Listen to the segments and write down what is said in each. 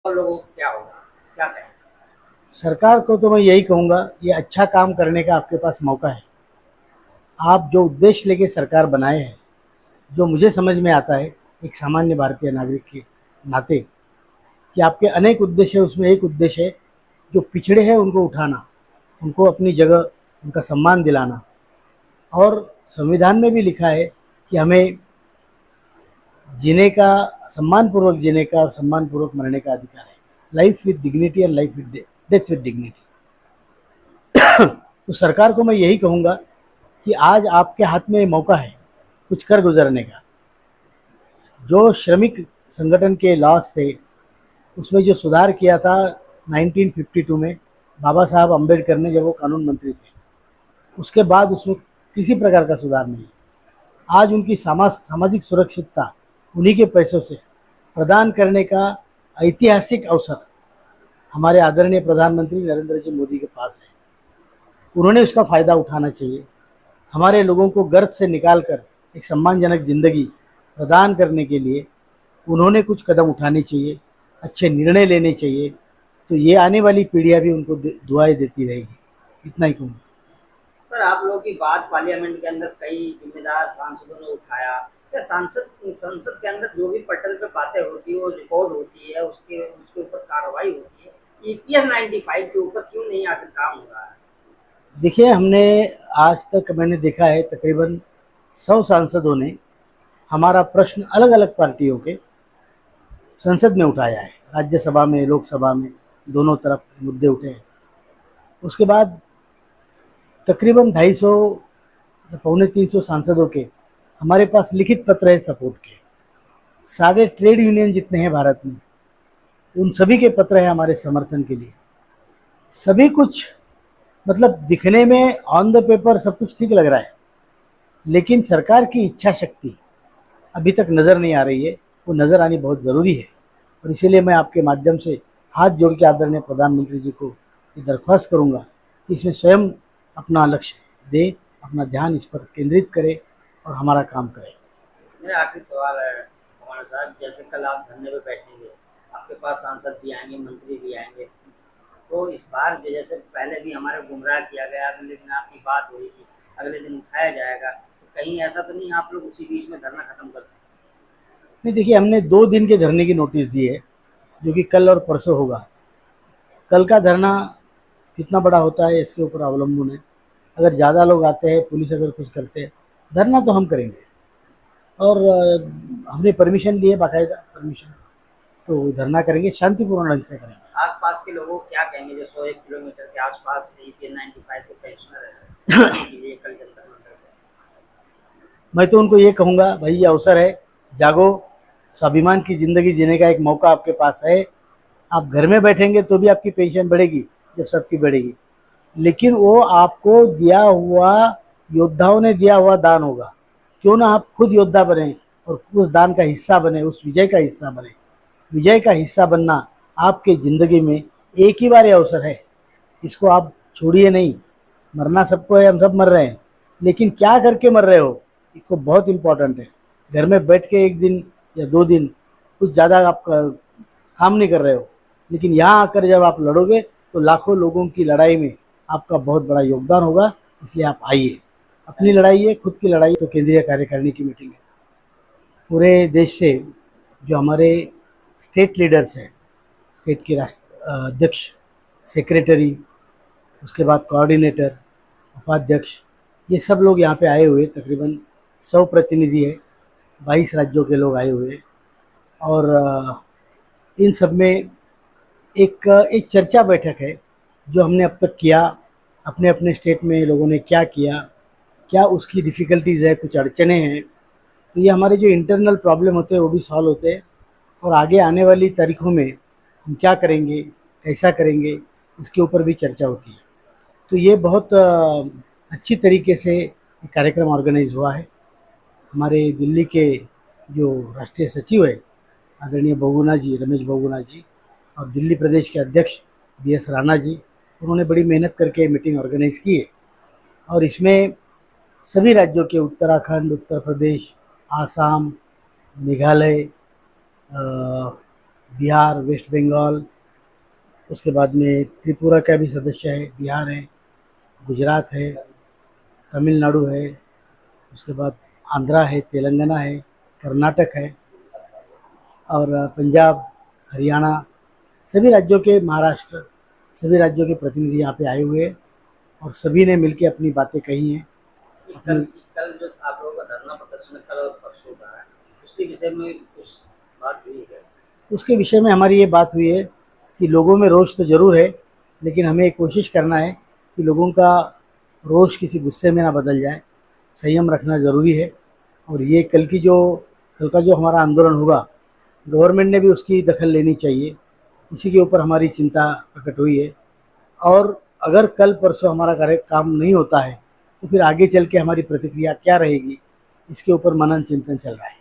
और लोगों को क्या होगा, क्या कहें? सरकार को तो मैं यही कहूँगा, ये अच्छा काम करने का आपके पास मौका है। आप जो उद्देश्य लेके सरकार बनाए हैं, जो मुझे समझ में आता है एक सामान्य भारतीय नागरिक के नाते, कि आपके अनेक उद्देश्य है, उसमें एक उद्देश्य है जो पिछड़े हैं उनको उठाना, उनको अपनी जगह, उनका सम्मान दिलाना। और संविधान में भी लिखा है कि हमें जीने का, सम्मान पूर्वक जीने का और सम्मान पूर्वक मरने का अधिकार है। Life with dignity and life with death with dignity. तो सरकार को मैं यही कहूँगा कि आज आपके हाथ में मौका है कुछ कर गुजरने का। जो श्रमिक संगठन के लॉस थे, उसमें जो सुधार किया था 1952 में बाबा साहब अम्बेडकर ने, जब वो कानून मंत्री थे, उसके बाद उसमें किसी प्रकार का सुधार नहीं है। आज उनकी सामाजिक सुरक्षितता उन्हीं के पैसों से प्रदान करने का ऐतिहासिक अवसर हमारे आदरणीय प्रधानमंत्री नरेंद्र जी मोदी के पास है। उन्होंने उसका फ़ायदा उठाना चाहिए। हमारे लोगों को गर्त से निकालकर एक सम्मानजनक ज़िंदगी प्रदान करने के लिए उन्होंने कुछ कदम उठाने चाहिए, अच्छे निर्णय लेने चाहिए। तो ये आने वाली पीढ़ियाँ भी उनको दुआएं देती रहेगी। इतना ही कहूँगा। सर, आप लोगों की बात पार्लियामेंट के अंदर कई जिम्मेदार सांसदों ने उठाया। क्या सांसद संसद के अंदर जो भी पटल पे बातें होती है वो रिकॉर्ड होती है, उसके उसके ऊपर कार्रवाई होती है? ईपीएफ 95 के ऊपर क्यों नहीं आखिर काम हो रहा है? देखिए, हमने आज तक मैंने देखा है तकरीबन 100 सांसदों ने हमारा प्रश्न अलग अलग पार्टियों के संसद में उठाया है। राज्यसभा में, लोकसभा में, दोनों तरफ मुद्दे उठे हैं। उसके बाद तकरीबन 250 या पौने 300 सांसदों के हमारे पास लिखित पत्र है सपोर्ट के। सारे ट्रेड यूनियन जितने हैं भारत में, उन सभी के पत्र हैं हमारे समर्थन के लिए। सभी कुछ, मतलब दिखने में ऑन द पेपर सब कुछ ठीक लग रहा है, लेकिन सरकार की इच्छा शक्ति अभी तक नज़र नहीं आ रही है। वो नज़र आनी बहुत ज़रूरी है। और इसीलिए मैं आपके माध्यम से हाथ जोड़ के आदरणीय प्रधानमंत्री जी को ये दरख्वास्त करूँगा कि इसमें स्वयं अपना लक्ष्य दे, अपना ध्यान इस पर केंद्रित करे और हमारा काम करे। मेरा आखिरी सवाल है हमारे साहब, जैसे कल आप धरने पे बैठेंगे, आपके पास सांसद भी आएंगे, मंत्री भी आएंगे, तो इस बार भी जैसे पहले भी हमारे गुमराह किया गया, अगले दिन आपकी बात हुई थी, अगले दिन उठाया जाएगा, तो कहीं ऐसा तो नहीं आप लोग उसी बीच में धरना खत्म कर दें? नहीं, देखिए, हमने 2 दिन के धरने की नोटिस दी है, जो कि कल और परसों होगा। कल का धरना कितना बड़ा होता है इसके ऊपर अवलंबन है। अगर ज़्यादा लोग आते हैं, पुलिस अगर कुछ करते हैं, धरना तो हम करेंगे। और हमने परमिशन ली है, बाकायदा परमिशन। तो धरना करेंगे, शांतिपूर्ण ढंग से करेंगे। आसपास के लोगों को क्या कहेंगे जो 100 किलोमीटर के आसपास ईपीएफ 95 के पेंशनर है आने के लिए कल जंतर मंतर पे? मैं तो उनको ये कहूँगा, भाई ये अवसर है, जागो, स्वाभिमान की ज़िंदगी जीने का एक मौका आपके पास है। आप घर में बैठेंगे तो भी आपकी पेंशन बढ़ेगी जब सबकी बढ़ेगी, लेकिन वो आपको दिया हुआ, योद्धाओं ने दिया हुआ दान होगा। क्यों ना आप खुद योद्धा बने और उस दान का हिस्सा बने, उस विजय का हिस्सा बने। विजय का हिस्सा बनना आपके ज़िंदगी में एक ही बार ये अवसर है, इसको आप छोड़िए नहीं। मरना सबको है, हम सब मर रहे हैं, लेकिन क्या करके मर रहे हो, इसको बहुत इम्पोर्टेंट है। घर में बैठ के 1 दिन या 2 दिन कुछ ज़्यादा आप काम नहीं कर रहे हो, लेकिन यहाँ आकर जब आप लड़ोगे तो लाखों लोगों की लड़ाई में आपका बहुत बड़ा योगदान होगा। इसलिए आप आइए, अपनी लड़ाई है, खुद की लड़ाई। तो केंद्रीय कार्यकारिणी की मीटिंग है, पूरे देश से जो हमारे स्टेट लीडर्स हैं, स्टेट के राष्ट्र अध्यक्ष, सेक्रेटरी, उसके बाद कोऑर्डिनेटर, उपाध्यक्ष, ये सब लोग यहाँ पे आए हुए, तकरीबन 100 प्रतिनिधि है, 22 राज्यों के लोग आए हुए हैं। और इन सब में एक चर्चा बैठक है जो हमने अब तक किया, अपने अपने स्टेट में लोगों ने क्या किया, क्या उसकी डिफ़िकल्टीज़ है, कुछ अड़चने हैं। तो ये हमारे जो इंटरनल प्रॉब्लम होते हैं वो भी सॉल्व होते हैं। और आगे आने वाली तारीखों में हम क्या करेंगे, कैसा करेंगे, इसके ऊपर भी चर्चा होती है। तो ये बहुत अच्छी तरीके से ये कार्यक्रम ऑर्गेनाइज हुआ है। हमारे दिल्ली के जो राष्ट्रीय सचिव है, आदरणीय बहुगुणा जी, रमेश बहुगुणा जी, और दिल्ली प्रदेश के अध्यक्ष BS राणा जी, उन्होंने बड़ी मेहनत करके मीटिंग ऑर्गेनाइज़ की है। और इसमें सभी राज्यों के, उत्तराखंड, उत्तर प्रदेश, आसाम, मेघालय, बिहार, वेस्ट बंगाल, उसके बाद में त्रिपुरा का भी सदस्य है, बिहार है, गुजरात है, तमिलनाडु है, उसके बाद आंध्रा है, तेलंगाना है, कर्नाटक है और पंजाब, हरियाणा, सभी राज्यों के, महाराष्ट्र, सभी राज्यों के प्रतिनिधि यहाँ पे आए हुए हैं और सभी ने मिलकर अपनी बातें कही हैं। कल कल जो आप लोगों का धरना प्रदर्शन कल और परसों का है, उसके विषय में कुछ बात हुई है? उसके विषय में हमारी ये बात हुई है कि लोगों में रोष तो ज़रूर है, लेकिन हमें कोशिश करना है कि लोगों का रोष किसी गुस्से में ना बदल जाए, संयम रखना ज़रूरी है। और ये कल का जो हमारा आंदोलन होगा, गवर्नमेंट ने भी उसकी दखल लेनी चाहिए, इसी के ऊपर हमारी चिंता प्रकट हुई है। और अगर कल परसों हमारा काम नहीं होता है तो फिर आगे चल के हमारी प्रतिक्रिया क्या रहेगी, इसके ऊपर मनन चिंतन चल रहा है।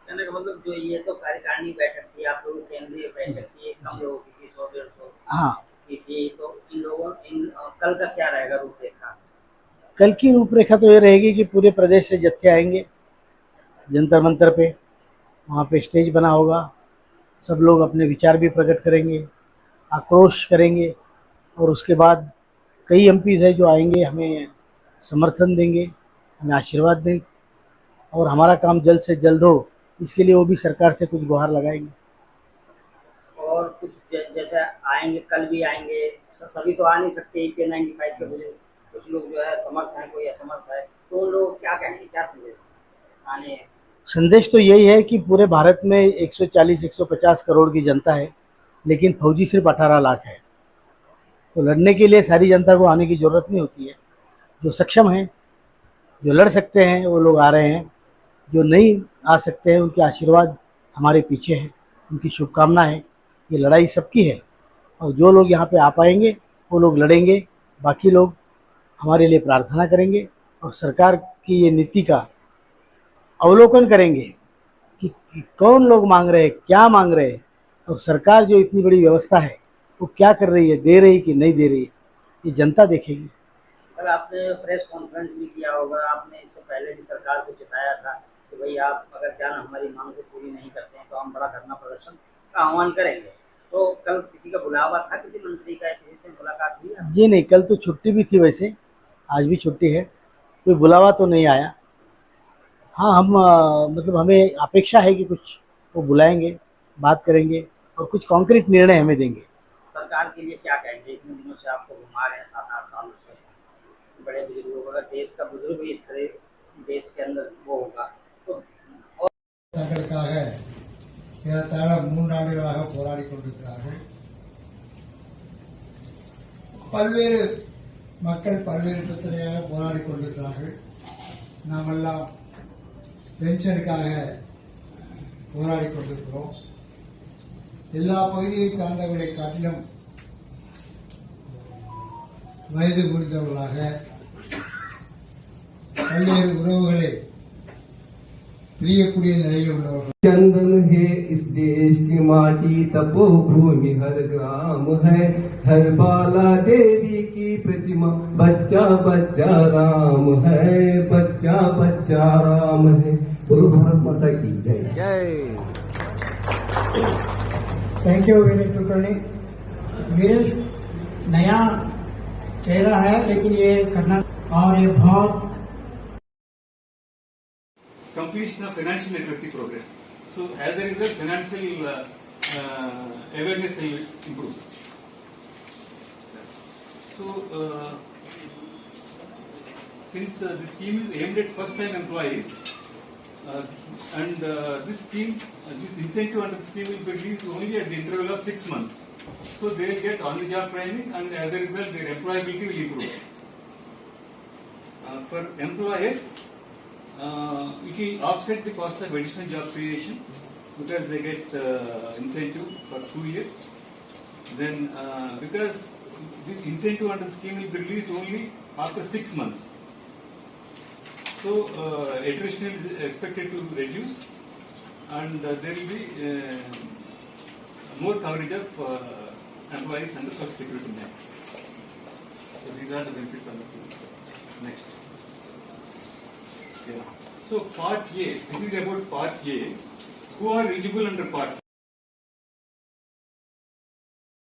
कहने का मतलब जो ये तो कार्यकारिणी बैठक थी, आप लोगों की केंद्रीय बैठक थी, कम लोगों की थी, 100-150 हाँ, की थी, तो कल का क्या रहेगा रूपरेखा? कल की रूपरेखा तो ये रहेगी कि पूरे प्रदेश से जत्थे आएंगे जंतर मंतर पे, वहाँ पे स्टेज बना होगा, सब लोग अपने विचार भी प्रकट करेंगे, आक्रोश करेंगे और उसके बाद कई एमपीज़ है जो आएंगे, हमें समर्थन देंगे, हमें आशीर्वाद दें और हमारा काम जल्द से जल्द हो, इसके लिए वो भी सरकार से कुछ गुहार लगाएंगे। और कुछ जैसे आएंगे, कल भी आएंगे, सभी तो आ नहीं सकते, EP 95 के बुजुर्ग, कुछ लोग जो है समर्थ हैं, कोई असमर्थ है, तो उन लोग क्या कहेंगे, क्या संदेश आने? संदेश तो यही है कि पूरे भारत में 140-150 करोड़ की जनता है, लेकिन फौजी सिर्फ 18 लाख है। तो लड़ने के लिए सारी जनता को आने की ज़रूरत नहीं होती है। जो सक्षम हैं, जो लड़ सकते हैं, वो लोग आ रहे हैं। जो नहीं आ सकते हैं, उनके आशीर्वाद हमारे पीछे है, उनकी शुभकामना है। ये लड़ाई सबकी है और जो लोग यहाँ पे आ पाएंगे वो लोग लड़ेंगे, बाकी लोग हमारे लिए प्रार्थना करेंगे और सरकार की ये नीति का अवलोकन करेंगे कि कौन लोग मांग रहे हैं, क्या मांग रहे हैं और सरकार जो इतनी बड़ी व्यवस्था है वो क्या कर रही है, दे रही कि नहीं दे रही, ये जनता देखेगी। कल आपने प्रेस कॉन्फ्रेंस भी किया होगा, आपने इससे पहले भी सरकार को चिताया था कि भाई आप अगर क्या ना हमारी मांग को पूरी नहीं करते हैं तो हम बड़ा धरना प्रदर्शन का आह्वान करेंगे। तो कल किसी का बुलावा था, किसी मंत्री का, किसी से मुलाकात हुई है? जी नहीं, कल तो छुट्टी भी थी, वैसे आज भी छुट्टी है, कोई बुलावा तो नहीं आया। हाँ, हम मतलब हमें अपेक्षा है कि कुछ वो बुलाएंगे, बात करेंगे और कुछ कॉन्क्रीट निर्णय हमें देंगे। सरकार के लिए क्या कहेंगे? इतने दिनों से आपको घुमा रहे हैं, 7-8 सालों से, बड़े बुजुर्गों को, अगर देश का बुजुर्ग भी इस तरह देश के अंदर वो होगा तो தங்களுக்காக ஏறத்தாழ 3 ஆண்டுகளாக போராடி கொண்டிருக்கிறார்கள். பல்வேறு மக்கள் பல்வேறு பிரச்சனையாக போராடி கொண்டிருக்கிறார்கள். நாமெல்லாம் பென்ஷனுக்காக போராடி கொண்டிருக்கிறோம். எல்லா பகுதியை சார்ந்தவர்களை காட்டிலும் வயது முடிந்தவர்களாக பல்வேறு உறவுகளை प्रियकुड़ी नहीं உள்ளவர்கள். चंदन है इस देश की माटी, तपोभूमि हर ग्राम है, हर बाला देवी की प्रतिमा, बच्चा बच्चा राम है, बच्चा बच्चा राम है। बोलो भारत माता की जय। Thank you Viresh Kulkarni. वीरेश नया चेहरा है, लेकिन ये करना और ये बहुत completion of financial literacy program. So as a result, financial awareness will improve. So since the scheme is aimed at first-time employees, and this scheme, this incentive under the scheme will be released only at the interval of 6 months. So they will get on-the-job training, and as a result, their employability will improve. For employers, it will offset the cost of additional job creation because they get incentive for 2 years. Then because this incentive under the scheme will be released only after 6 months. So attrition is expected to reduce and there will be more coverage of employees under Social Security Net. So these are the benefits of the scheme. Next. Yeah. So Part A, this is about Part A. Who are eligible under Part A?